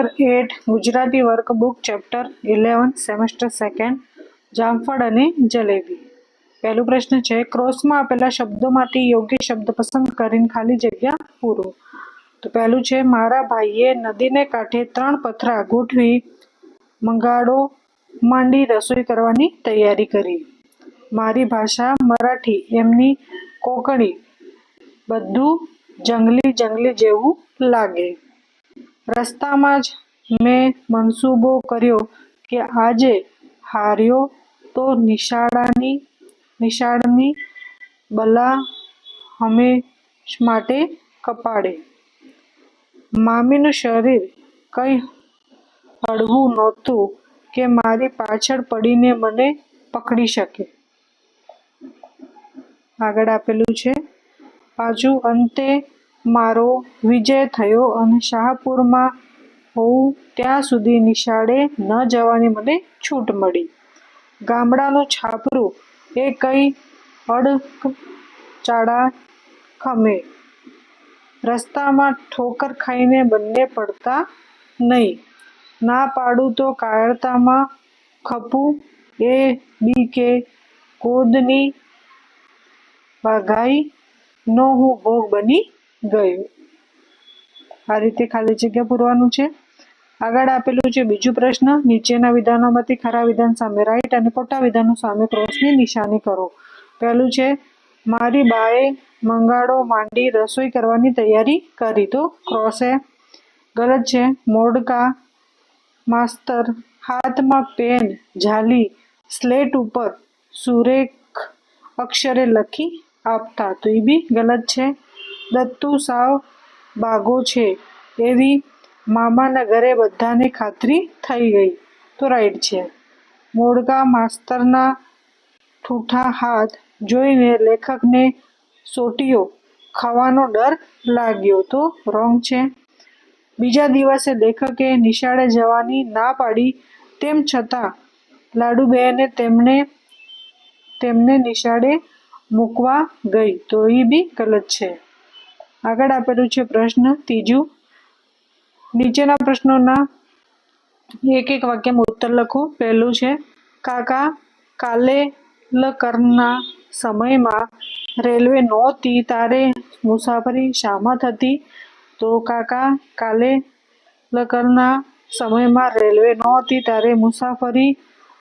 Chapter 8 Gujarati workbook chapter 11 semester 2 જામફળ અને જલેબી। પહેલો પ્રશ્ન છે, ક્રોસમાં આપેલા શબ્દોમાંથી યોગ્ય શબ્દ પસંદ કરીને ખાલી જગ્યા પૂરો। તો પહેલું છે, મારા ભાઈએ નદીને કાંઠે 3 પથરા ગોઠવી મંગાડો માંડી રસોઈ કરવાની તૈયારી કરી। મારી ભાષા મરાઠી, એમની કોંકણી, બધું જંગલી જંગલી જેવું લાગે। રસ્તામાં જ મેં મનસૂબો કર્યો કે આજે હાર્યો તો નિશાળની બલા હંમેશ માટે કપાડે। મામીનું શરીર કંઈ હળવું નહોતું કે મારી પાછળ પડીને મને પકડી શકે। આગળ આપેલું છે પાછું, અંતે મારો વિજય થયો અને શાહપુરમાં હોઉં ત્યાં સુધી નિશાળે ન જવાની મને છૂટ મળી। ગામડાનું છાપરું એ કંઈ અડચાળા ખમે, રસ્તામાં ઠોકર ખાઈને બંને પડતા નહીં। ના પાડું તો કાયરતામાં ખપું, એ બીકે ગોદની વાઘાઈનો હું ભોગ બની ગયો। આ રીતે ખાલી જગ્યા પૂરવાનું છે। આગળ આપેલું છે બીજું પ્રશ્ન, નીચેના વિધાનોમાંથી ખરા વિધાન સામે રાઈટ અને ખોટા વિધાનો સામે ક્રોસની નિશાની કરો। પહેલું છે, મારી બાએ મંગાડો માંડી રસોઈ કરવાની તૈયારી કરી, તો ક્રોસ એ ગલત છે। મોડકા માસ્તર હાથમાં પેન ઝાલી સ્લેટ ઉપર સુરેખ અક્ષરે લખી આપતા, તો એ બી ગલત છે। દત્તુ સાવ બાગો છે એવી મામાના ઘરે બધાને ખાતરી થઈ ગઈ, તો રાઈટ છે। મોડકા માસ્તરના ઠૂઠા હાથ જોઈને લેખકને સોટીઓ ખાવાનો ડર લાગ્યો, તો રોંગ છે। બીજા દિવસે લેખકે નિશાળે જવાની ના પાડી, તેમ છતાં લાડુબેને તેમને નિશાળે મૂકવા ગઈ, તો એ બી ગલત છે। આગળ આપેલું છે પ્રશ્ન ત્રીજું, નીચેના પ્રશ્નોના એક એક વાક્યમાં ઉત્તર લખો। પહેલું છે, કાકા કાલેલકરના સમયમાં રેલવે નહોતી તારે મુસાફરી શામાં થતી? તો કાકા કાલેલકરના સમયમાં રેલવે નહોતી ત્યારે મુસાફરી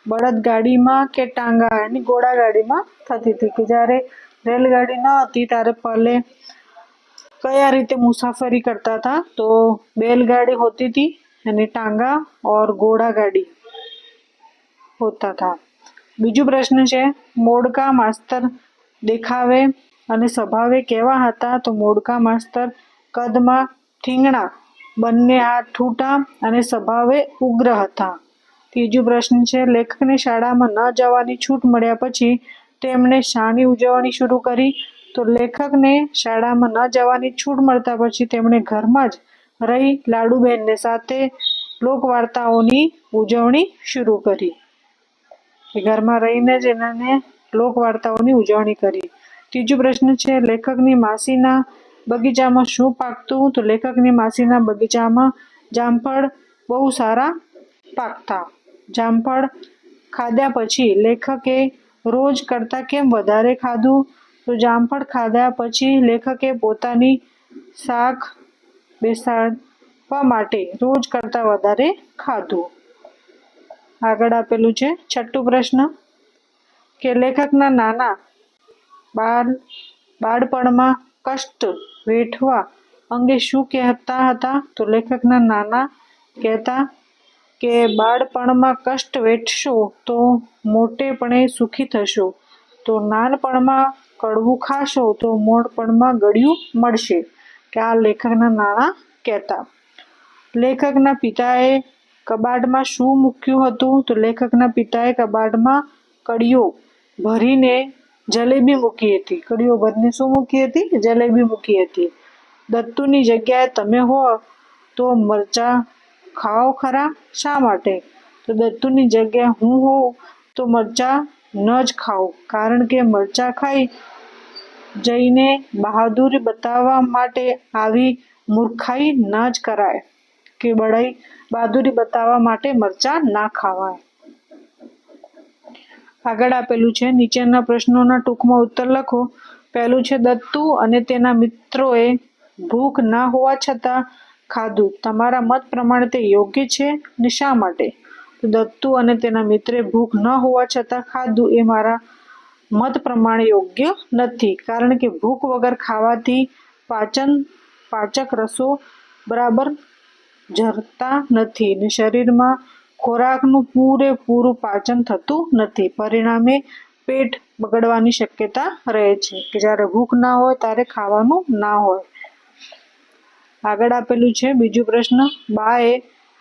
બળદગાડીમાં કે ટાંગા અને ઘોડાગાડીમાં થતી હતી। કે જ્યારે રેલગાડી ન હતી ત્યારે પહેલે કયા રીતે મુસાફરી કરતા હતા? તો बैलगाड़ी होती थी यानी टांगा और घोड़ा गाड़ी होता था। बीजू प्रश्न है, मोड़का मास्तर देखावे અને સ્વભાવે કેવા હતા? તો મોડકા માસ્તર કદમાં ઠીંગણા, બંને હાથ ઠૂઠા અને સ્વભાવે ઉગ્ર હતા। ત્રીજો પ્રશ્ન છે, લેખકને શાળામાં ન જવાની છૂટ મળ્યા પછી તેમણે શાની ઉજવણી શરૂ કરી? તો લેખકને શાળામાં ન જવાની છૂટ મળતા પછી તેમણે ઘરમાં જ રહી લાડુબેનને સાથે લોકવાર્તાઓની ઉજવણી શરૂ કરી। ઘરમાં રહીને જ એને લોકવાર્તાઓની ઉજવણી કરી। ત્રીજો પ્રશ્ન છે, લેખકની માસીના બગીચામાં શું પાકતું? તો લેખકની માસીના બગીચામાં જામફળ બહુ સારા પાકતા। જામફળ ખાધા પછી લેખકે રોજ કરતાં કેમ વધારે ખાધું? તો જામફળ ખાધા પછી લેખકે પોતાની શાખ બેસાડવા માટે રોજ કરતાં વધારે ખાધું। આગળ આપેલું છે છઠ્ઠું પ્રશ્ન, કે લેખકના નાના બાળપણમાં કષ્ટ વેઠવા અંગે શું કહેતા હતા? તો લેખકના નાના કહેતા કે બાળપણમાં કષ્ટ વેઠશો તો મોટેપણે સુખી થશો, તો નાનપણમાં કડવું ખાશો તો મોટપણમાં ગળ્યું મળશે, કે આ લેખકના નાના કહેતા। લેખકના પિતાએ કબાટમાં શું મૂક્યું હતું? તો લેખકના પિતાએ કબાટમાં કડીઓ ભરીને જલેબી મૂકી હતી। કડીઓ ભરીને શું મૂકી હતી? જલેબી મૂકી હતી। દત્તુની જગ્યાએ તમે હો તો મરચાં ખાઓ ખરા? શા માટે? તો દત્તુની જગ્યાએ હું હોઉં તો મરચાં ન જ ખાઉં, કારણ કે મરચાં ખાઈ જઈને બહાદુરી બતાવવા માટે આવી મૂર્ખાઈ ન જ કરાય। કે બહાદુરી બતાવવા માટે મરચાં ના ખાવાય. આગળ આપેલું છે, નીચેના પ્રશ્નોના ટૂંકમાં ઉત્તર લખો. પહેલું છે, દત્તુ અને તેના મિત્રોએ ભૂખ ના હોવા છતાં ખાધું. તમારા મત પ્રમાણે તે યોગ્ય છે ને શા માટે? તો દત્તુ અને તેના મિત્રે ભૂખ ન હોવા છતાં ખાધું એ મારા મત પ્રમાણે યોગ્ય નથી, કારણ કે ભૂખ વગર ખાવાથી પાચક રસો બરાબર ઝરતા નથી ને શરીરમાં ખોરાકનું પૂરેપૂરું પાચન થતું નથી. પરિણામે પેટ બગડવાની શક્યતા રહે છે કે જ્યારે ભૂખ ના હોય ત્યારે ખાવાનું ના હોય. આગળ આપેલું છે બીજું પ્રશ્ન, બાએ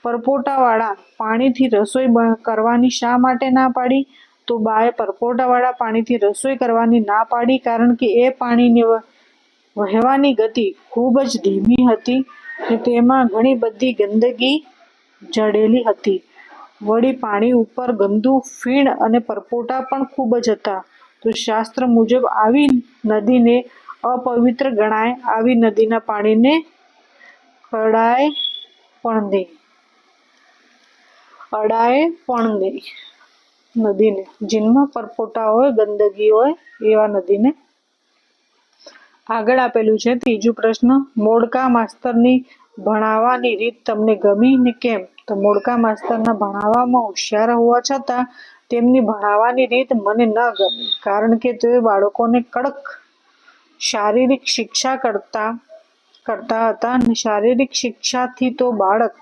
પરપોટાવાળા પાણીથી રસોઈ કરવાની શા માટે ના પાડી? તો બાએ પરપોટાવાળા પાણીથી રસોઈ કરવાની ના પાડી કારણ કે એ પાણીની વહેવાની ગતિ ખૂબ જ ધીમી હતી ને તેમાં ઘણી બધી ગંદકી જડેલી હતી. વળી પાણી ઉપર ગંદુ ફીણ અને પરપોટા પણ ખૂબ જ હતા. તો શાસ્ત્ર મુજબ આવી નદીને અપવિત્ર ગણાય. આવી નદીના પાણીને અડાય પણ નહીં. નદીને જેમાં પરપોટા હોય, ગંદકી હોય એવા નદીને. આગળ આપેલું છે ત્રીજું પ્રશ્ન, મોડકા માસ્તરની ભણાવવાની રીત તમને ગમી ને કેમ? તો મોડકા માસ્તરના ભણાવવામાં હોશિયાર હોવા છતાં તેમની ભણાવવાની રીત મને ન ગમી, કારણ કે તેઓ બાળકોને કડક શારીરિક શિક્ષા કરતા હતા અને શારીરિક શિક્ષાથી તો બાળક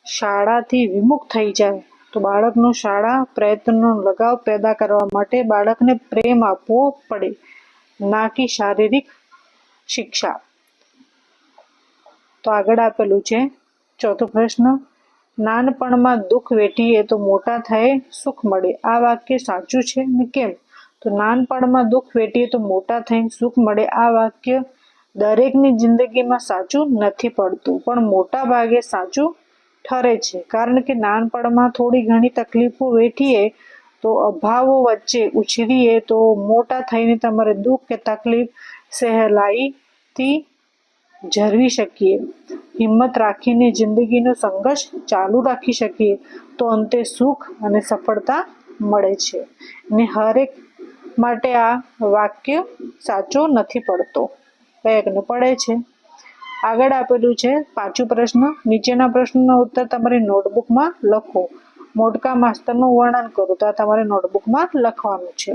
શાળાથી વિમુખ થઈ જાય. તો બાળકનો શાળા પ્રયત્નનો લગાવ પેદા કરવા માટે બાળકને પ્રેમ આપવો પડે, ના કે શારીરિક શિક્ષા. તો આગળ આપેલું છે ચોથો પ્રશ્ન, નાનપણમાં દુઃખ વેઠીએ તો મોટા થયે સુખ મળે. આ વાક્ય સાચું છે ને કેમ? તો નાનપણમાં દુઃખ વેઠીએ તો મોટા થઈને સુખ મળે આ વાક્ય દરેકની જિંદગીમાં સાચું નથી પડતું, પણ મોટા ભાગે સાચું ઠરે છે. કારણ કે નાનપણમાં થોડી ઘણી તકલીફો વેઠીએ તો અભાવો વચ્ચે ઉછરીએ તો મોટા થઈને તમારે દુઃખ કે તકલીફ સહેલાઈથી ઝરવી શકીએ. હિંમત રાખીને જિંદગીનો સંઘર્ષ ચાલુ રાખી શકીએ તો અંતે સુખ અને સફળતા મળે છે ને હરેક માટે આ વાક્ય સાચો નથી પડતો, પ્રયત્ન પડે છે. આગળ આપેલું છે પાંચમું પ્રશ્ન, નીચેના પ્રશ્નોના ઉત્તર તમારી નોટબુકમાં લખો. મોડકા માસ્તરનું વર્ણન કરો. તો આ તમારે નોટબુકમાં લખવાનું છે.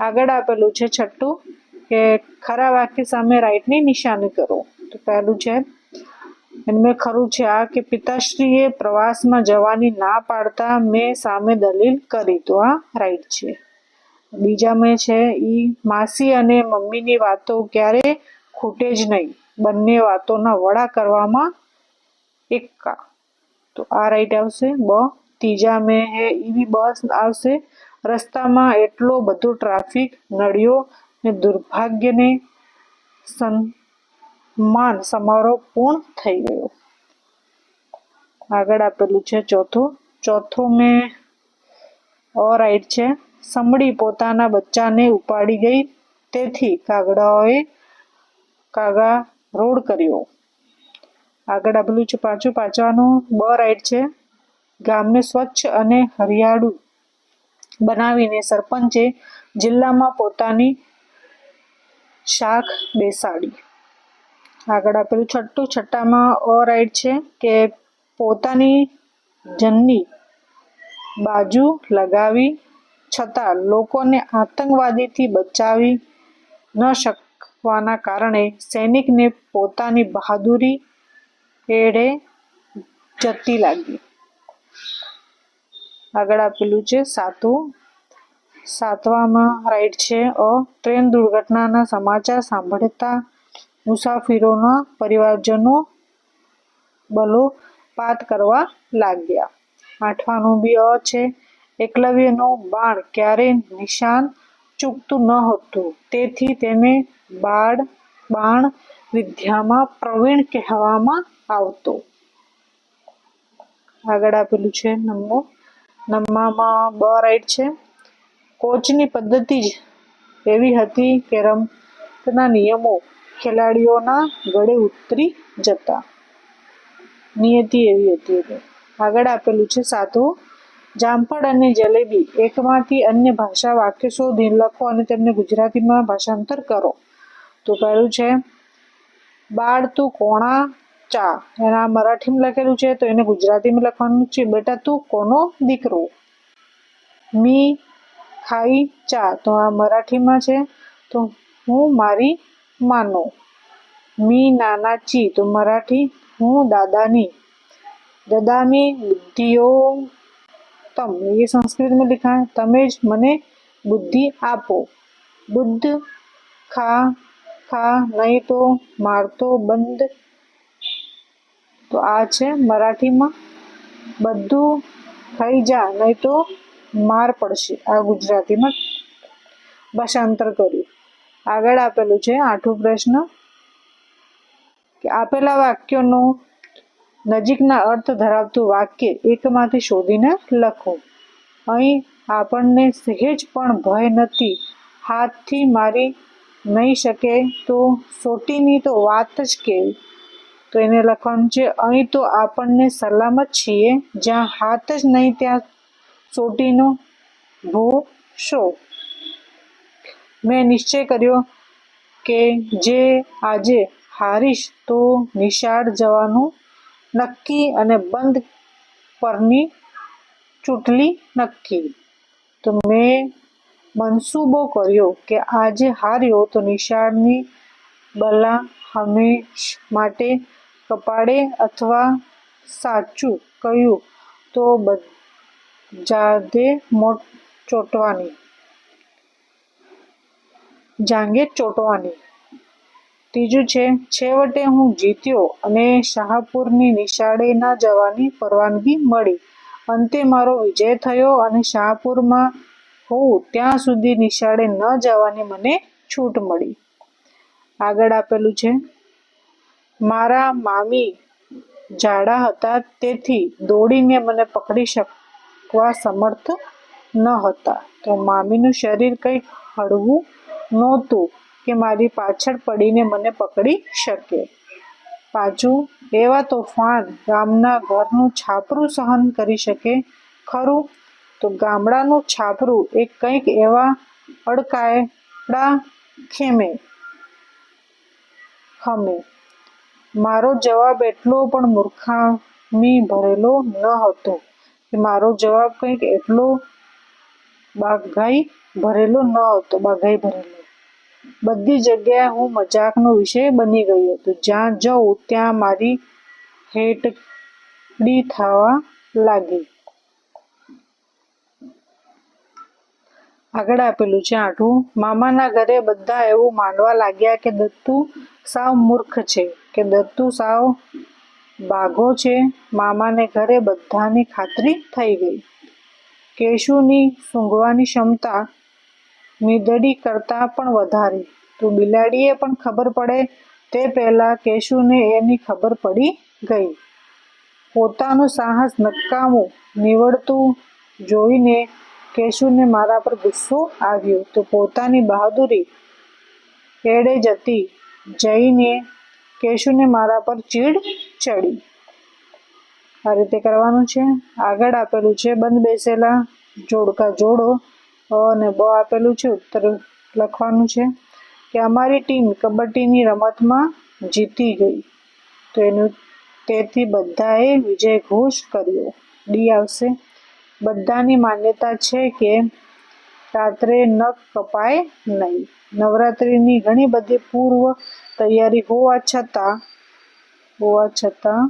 આગળ આપેલું છે છઠ્ઠું કે ખરા વાક્ય સામે રાઈટની નિશાની કરો. તો પહેલું છે મેં ખરું છે આ કે પિતાશ્રીએ પ્રવાસમાં જવાની ના પાડતા મેં સામે દલીલ કરી. તો આ રાઈટ છે. બીજા મેં છે માસી અને મમ્મીની વાતો ક્યારે ખૂટે જ નહીં, બંને વાતોના વડા કરવામાં એકા. તો આ રાઈટ આવશે બ. ત્રીજા મેં એવી બસ આવશે, રસ્તામાં એટલો બધો ટ્રાફિક નડ્યો ને દુર્ભાગ્યને સન્માન સમારોહ પૂર્ણ થઈ ગયો. આગળ આપેલું છે ચોથો મેં રાઈટ છે, સમડી પોતાના બચ્ચાને ઉપાડી ગઈ તેથી કાગડા રોડ કર્યો. આગળ આપેલું છે પાંચમાનું બ રાઈટ છે, ગામને સ્વચ્છ અને હરિયાળું બનાવીને સરપંચે જિલ્લામાં પોતાની શાખ બેસાડી. આગળ આપેલું છઠ્ઠામાં રાઈટ છે કે પોતાની જનની બાજુ લગાવી છતાં લોકોને આતંકવાદીથી બચાવી ન શકવાના કારણે સૈનિકને પોતાની બહાદુરી એળે જતી લાગી. આગળ આપેલું છે સાતવામાં રાઈટ છે ટ્રેન દુર્ઘટનાના સમાચાર સાંભળતા મુસાફરોના પરિવારજનો બલોપાત કરવા લાગ્યા. આઠમાનું બી છે, એકલવ્યનું બાણ ક્યારેય નિશાન ચૂકતું ન હતું, તેથી તેને બાણ વિદ્યામાં પ્રવીણ કહેવામાં આવતો. આગળ આપેલું છે નવમામાં બ રાઈટ છે, કોચની પદ્ધતિ જ એવી હતી કે રમતના નિયમો ખેલાડીઓના ગળે ઉતરી જતા. નિયતિ એવી હતી. આગળ આપેલું છે 7. જામફળ અને જલેબી એકમાંથી અન્ય ભાષા વાક્ય શોધી લખો અને તેમને ગુજરાતીમાં ભાષાંતર કરો. તો પહેલું છે બાળ તું કોણા ચા, એના મરાઠીમાં લખેલું છે તો એને ગુજરાતીમાં લખવાનું છે બેટા તું કોનો દીકરો. મી ખાઈ ચા, તો આ મરાઠીમાં છે તો હું મારી માનો. मी नानाची, तो मराठी हूँ दादानी. ददामी बुद्धियोतम, ये संस्कृत में लिखा है तमेज मने बुद्धि आपो. बुद्ध खा खा नहीं तो मार तो बंद, तो आ छे मराठी में बधु खाई जा नहीं तो मार पड़शे. आ गुजराती में भाषांतर कर्यु. आगळ आपेलुं छे 8 प्रश्न કે આપેલા વાક્યોનો નજીકના અર્થ ધરાવતું વાક્ય એકમાંથી શોધીને લખો. અહીં આપણને સહેજ પણ ભય નથી, હાથથી મારી નહીં શકે તો સોટીની તો વાત જ કેવી. તો એને લખવાનું છે અહીં તો આપણને સલામત છીએ, જ્યાં હાથ જ નહીં ત્યાં સોટીનો ભો શો. મેં નિશ્ચય કર્યો કે જે આજે હારીશ તો નિશાળ જવાનું નક્કી અને બંધ પરની ચૂંટલી નક્કી. તો મેં મનસૂબો કર્યો કે આજે હાર્યો તો નિશાળની બલા હંમેશ માટે કપાળે, અથવા સાચું કહ્યું તો જાંગે ચોંટવાની. ત્રીજું છે છેવટે હું જીત્યો અને શાહપુરની નિશાળે ના જવાની પરવાનગી મળી. અંતે મારો વિજય થયો અને શાહપુરમાં હોઉં ત્યાં સુધી નિશાળે ન જવાની મને છૂટ મળી. આગળ આપેલું છે મારા મામી જાડા હતા તેથી દોડીને મને પકડી શકવા સમર્થ ન હતા. તો મામીનું શરીર કંઈક હળવું નહોતું કે મારી પાછળ પડીને મને પકડી શકે. 5. એવા તોફાન ગામના ઘરનું છાપરું સહન કરી શકે ખરું? તો ગામડાનું છાપરું એ કંઈક એવા અડકાયડા ખમે. મારો જવાબ એટલો પણ મૂર્ખામી ભરેલો ન હતો કે મારો જવાબ કંઈક એટલો બાઘાઈ ભરેલો. બધી જગ્યાએ હું મજાકનો વિષય બની ગયો હતો. જ્યાં જઉં ત્યાં મારી હેટડી થવા લાગી. આગળ આપેલું છે 8. મામાના ઘરે બધા એવું માનવા લાગ્યા કે દત્તુ સાવ મૂર્ખ છે, કે દત્તુ સાવ બાઘો છે. મામાને ઘરે બધાની ખાતરી થઈ ગઈ. કેશુની સૂંઘવાની ક્ષમતા મીંદડી કરતાં પણ વધારે. તો બિલાડીએ પણ ખબર પડે તે પહેલાં કેશુને એની ખબર પડી ગઈ. પોતાનું સાહસ નકામું નીવડતું જોઈને કેશુને મારા પર ગુસ્સો આવ્યો. તો પોતાની બહાદુરી એળે જતી જઈને કેશુને મારા પર ચીડ ચડી. આ રીતે કરવાનું છે. આગળ આપેલું છે બંધ બેસેલા જોડકા જોડો. અને બ આપેલું છે ઉત્તર લખવાનું છે કે અમારી ટીમ કબડ્ડીની રમતમાં જીતી ગઈ. તો તેથી બધાએ વિજય ઘોષ કર્યો. ડી આવશે બધાની માન્યતા છે કે રાત્રે નખ કપાય નહીં. નવરાત્રિની ઘણી બધી પૂર્વ તૈયારી હોવા છતાં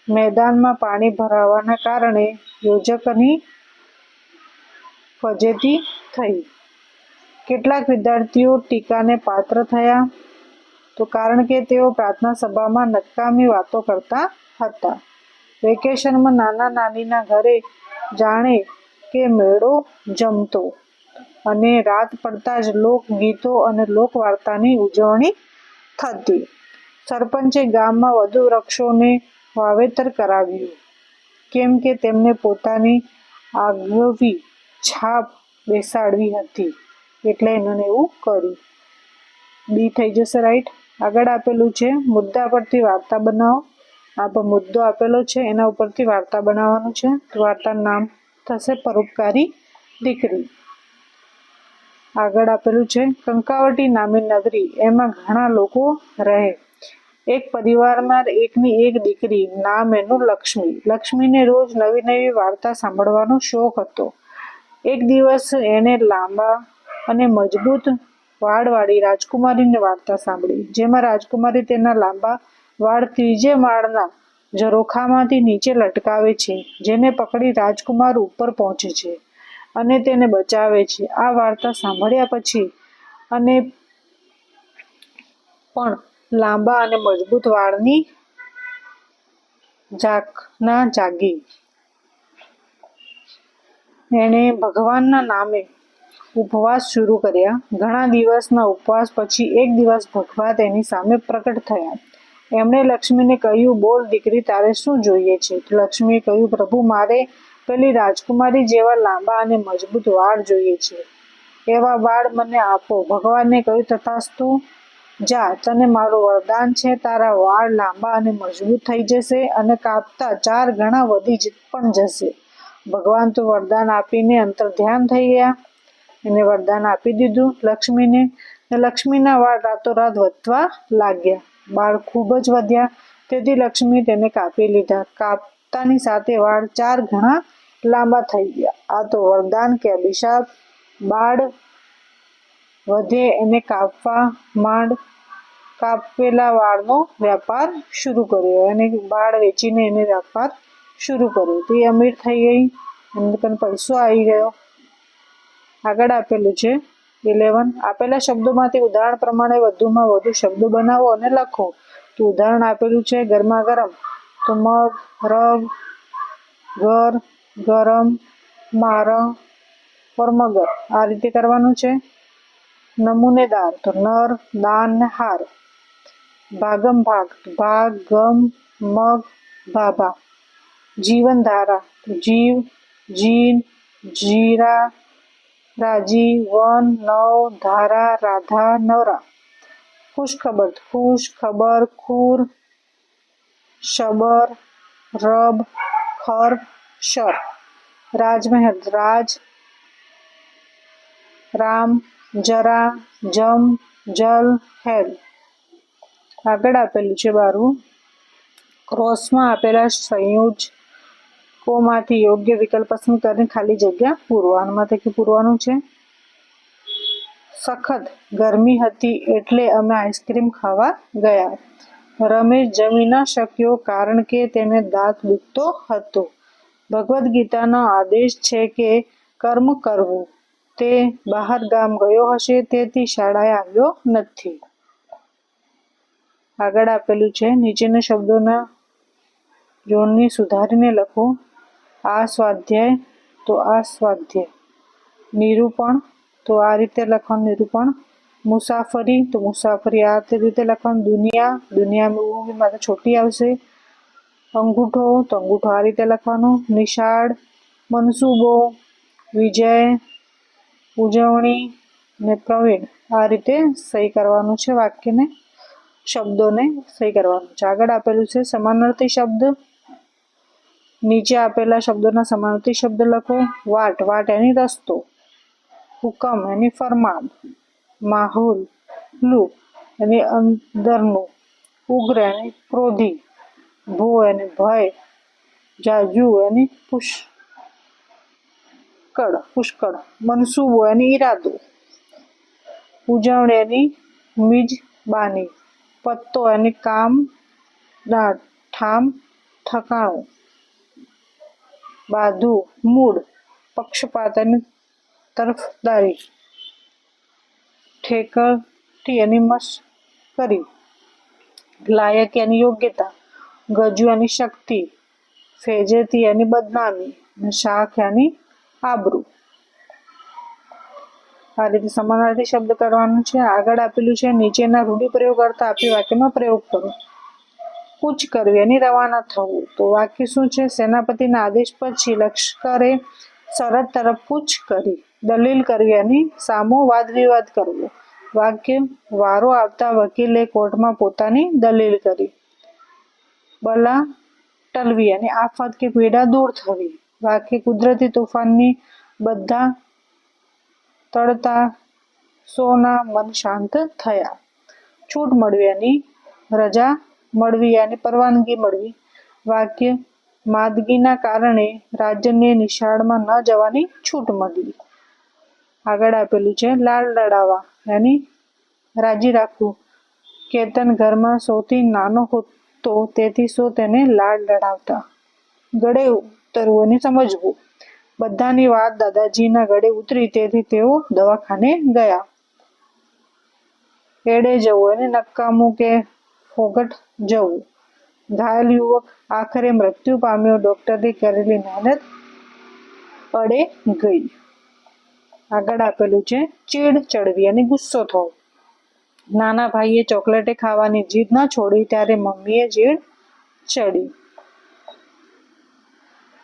મેદાનમાં પાણી ભરાવાના કારણે યોજકની ફજેતી થઈ. કેટલાક વિદ્યાર્થીઓ ટીકાને પાત્ર થયા, તો કારણ કે તેઓ પ્રાર્થના સભામાં નકામી વાતો કરતા હતા. વેકેશનમાં નાના નાનીના ઘરે જાણે કે મેળો જમતો અને રાત પડતા જ લોકગીતો અને લોકવાર્તાની ઉજવણી થતી. સરપંચે ગામમાં વધુ વૃક્ષોને વાવેતર કરાવ્યું, કેમ કે તેમને પોતાની આગવી છાપ બેસાડવી હતી, એટલે એમણે એવું કર્યું. બી થઈ જશે રાઈટ. આગળ આપેલું છે મુદ્દા પરથી વાર્તા બનાવો. આ પર મુદ્દો આપેલો છે, એના ઉપરથી વાર્તા બનાવવાનું છે. તો વાર્તાનું નામ થશે પરોપકારી દીકરી. આગળ આપેલું છે કંકાવટી નામની નગરી, એમાં ઘણા લોકો રહે. એક પરિવારમાં એકની એક દીકરી, નામ એનું લક્ષ્મી. લક્ષ્મીને રોજ નવી નવી વાર્તા સાંભળવાનો શોખ હતો. એક દિવસ એણે લાંબા અને મજબૂત વાળવાળી રાજકુમારીની વાર્તા સાંભળી, જેમાં રાજકુમારી તેના લાંબા વાળ ત્રીજે માળના ઝરોખામાંથી નીચે લટકાવે છે, જેને પકડી રાજકુમાર ઉપર પહોંચે છે અને તેને બચાવે છે. આ વાર્તા સાંભળ્યા પછી અને પણ લાંબા અને મજબૂત વાળની ઝાંખના જાગી. એણે ભગવાનના નામે ઉપવાસ શરૂ કર્યા. ઘણા દિવસના ઉપવાસ પછી એક દિવસ ભગવાન તેની સામે પ્રકટ થયા. એમણે લક્ષ્મીને કહ્યું, બોલ દીકરી, તારે શું જોઈએ છે? તો લક્ષ્મીએ કહ્યું, પ્રભુ, મારે પેલી રાજકુમારી જેવા લાંબા અને મજબૂત વાળ જોઈએ છે. એવા વાળ મને આપો. ભગવાને કહ્યું, તથાસ્તુ, જા, તને મારું વરદાન છે. તારા વાળ લાંબા અને મજબૂત થઈ જશે અને કાપતા 4 ગણા વધી પણ જશે. ભગવાન તો વરદાન આપીને અંતર્ધ્યાન થઈ ગયા. એને વરદાન આપી દીધું લક્ષ્મીને. લક્ષ્મીના વાળ રાતોરાત વધવા લાગ્યા. વાળ ખૂબ જ વધ્યા, તેથી લક્ષ્મીએ તેને કાપી લીધા. કાપતાની સાથે વાળ 4 ગણા લાંબા થઈ ગયા. આ તો વરદાન કે અભિશાપ? બાળ વધે એને કાપવા માંડ. કાપેલા વાળનો વ્યાપાર શરૂ કર્યો. એને વાળ વેચીને એને વ્યાપાર શરૂ કર્યો. તો એ અમીર થઈ ગઈ, એને પણ પૈસો આવી ગયો. આગળ આપેલું છે 11. આપેલા શબ્દોમાંથી ઉદાહરણ પ્રમાણે વધુમાં વધુ શબ્દો બનાવો અને લખો. તો ઉદાહરણ આપેલું છે ગરમા ગરમ, તો મગ, રગ, ઘર, ગરમ, મારણ ઓર મગર. આ રીતે કરવાનું છે. નમૂનેદાર, તો નર, દાન ને હાર. ભાગમ ભાગ, તો ભાગ, ગમ, મગ, ભાભા. જીવનધારા, તો જીવ, જીન, જીરા, રાજી, વન, નવ, ધારા, રાધા, નવરા. ખુશખબર, ખુશ, ખબર, ખૂર, શબર, રબ, ખર, શર. રાજમહેલ, રાજ, રામ, જરા, જમ, જલ, હેલ. આગળ આપેલું છે 12. ક્રોસમાં આપેલા સંયોજકોમાંથી યોગ્ય વિકલ્પ પસંદ કરીને ખાલી જગ્યા પૂરવા. આમાંથી પૂરવાનું છે. સખત ગરમી હતી એટલે અમે આઈસ્ક્રીમ ખાવા ગયા. રમેશ જમી ન શક્યો કારણ કે તેને દાંત દુખતો હતો. ભગવદ્ ગીતાનો આદેશ છે કે કર્મ કરવું. તે બહાર ગામ ગયો હશે, તેથી શાળાએ આવ્યો નથી. આગળ આપેલું છે નીચેના શબ્દોના જોડણી સુધારીને લખો. આ સ્વાધ્યાય, તો આ સ્વાધ્યાય. નિરૂપણ, તો આ રીતે લખવાનું નિરૂપણ. મુસાફરી, તો મુસાફરી આ રીતે લખવાનું. દુનિયા, દુનિયામાં તો છોટી આવશે. અંગૂઠો, તો અંગૂઠો આ રીતે લખવાનું. નિશાળ, મનસૂબો, વિજય, ઉજવણી ને પ્રવીણ. આ રીતે સહી કરવાનું છે. વાક્યને, શબ્દોને સહી કરવાનું છે. આગળ આપેલું છે સમાનાર્થી શબ્દ. નીચે આપેલા શબ્દોના સમાનાર્થી શબ્દ લખો. વાટ, વાટ એની રસ્તો. હુકમ એની ફરમાન. માહોલ લું એની અંદરનું. ઉગ્ર એની ક્રોધી. ભો એની ભય. જાજુ એની પુષ્કળ. મનસૂબો એની ઈરાદો. ઉજવણી એની મિજબાની. પત્તો એની કામ, ઠામ, ઠકાણું. બાધુ મૂળ. પક્ષપાત એની તરફદારી. ઠેકરથી એની મશ્કરી. લાયક એની યોગ્યતા. ગજુ એની શક્તિ. ફેજેતી એની બદનામી. શાખ એની આબરૂ. આ રીતે સમાનાર્થી શબ્દ કરવાનું છે. આગળ આપેલું છે નીચેના રૂઢિપ્રયોગ કરતા આપી વાક્યમાં પ્રયોગ કરો. કૂચ કરવી એની રવાના થવું. તો વાક્ય શું છે? સેનાપતિના આદેશ પછી લશ્કરે સરહદ તરફ કૂચ કરી. દલીલ કરવી એની સામો વાદ વિવાદ કરવો. વાક્ય વારો આવતા વકીલે કોર્ટમાં પોતાની દલીલ કરી. બલા ટળવી અને આફત કે પીડા દૂર થવી. વાક્ય કુદરતી તોફાનની બધા તળતા સોના મન શાંત થયા. છૂટ મળવી અને રજા મળવી અને પરવાનગી મળવી. વાક્ય માંદગીના કારણે રાજ્યને નિશાળમાં ન જવાની છૂટ મળી. આગળ આપેલું છે લાડ લડાવવા યાની રાજી રાખવું. કેતન ઘરમાં સૌથી નાનો હતો તેથી સૌ તેને લાડ લડાવતા. ગળે ઉતરવું અને સમજવું. બધાની વાત દાદાજીના ગળે ઉતરી તેથી તેઓ દવાખાને ગયા. એડે જવું અને નકામું કે ફોગટ જવું. ઘાયલ યુવક આખરે મૃત્યુ પામ્યો. ડોક્ટરની કરેલી મહેનત પડે ગઈ. આગળ આપેલું છે ચીડ ચડવી અને ગુસ્સો થવો. નાના ભાઈએ ચોકલેટે ખાવાની જીદ ન છોડી ત્યારે મમ્મીએ ચીડ ચડી.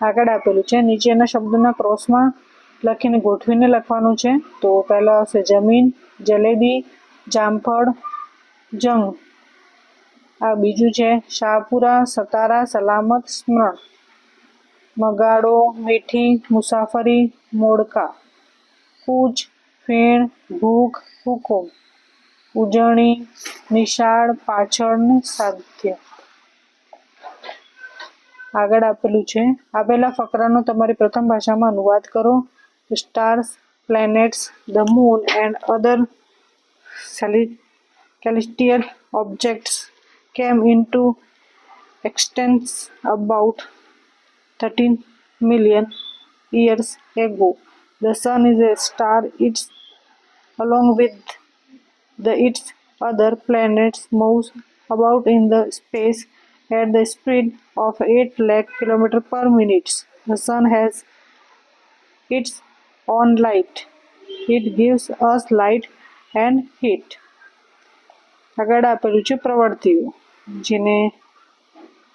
આગળ આપેલું છે નીચેના શબ્દોના ક્રોસમાં લખીને ગોઠવીને લખવાનું છે. તો પહેલા આવશે જમીન, જલેબી, જામફળ, જંગ. આ બીજું છે શાહપુરા, સતારા, સલામત, સ્મરણ. મગાડો, મીઠી, મુસાફરી, મોડકા. કૂચ, ફીણ, ભૂખ, હુકુમ. ઉજવણી, નિશાળ, પાછળ, સાધ્ય. આગળ આપેલું છે આપેલા ફકરાનો તમારી પ્રથમ ભાષામાં અનુવાદ કરો. Stars, planets, the moon and other celestial objects came into existence about 13 million years ago. The sun is a star. It's along with its other planets moves about in the space at the speed of 8 lakh kilometers per minute. The sun has its own light. It gives us light and heat. આગળ આપેલું છે પ્રવૃત્તિઓ, જેને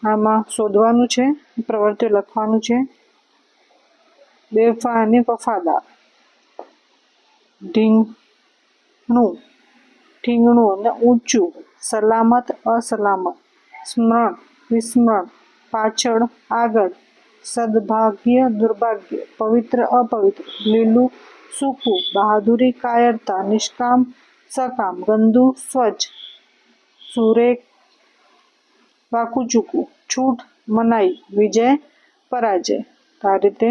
આમાં શોધવાનું છે, પ્રવૃત્તિઓ લખવાનું છે. બેવફા અને વફાદાર. ઠીંગણું અને ઊંચું. સલામત, અસલામત. સ્મરણ, વિસ્મરણ. પાછળ, આગળ. સદભાગ્ય, દુર્ભાગ્ય. પવિત્ર, અપવિત્ર. લીલું, સૂકું. બહાદુરી, કાયરતા. નિષ્કામ, સકામ. ગંદુ, સ્વચ્છ. સુરેખ, વાકું ચૂકું. છૂટ, મનાઈ. વિજય, પરાજય. આ રીતે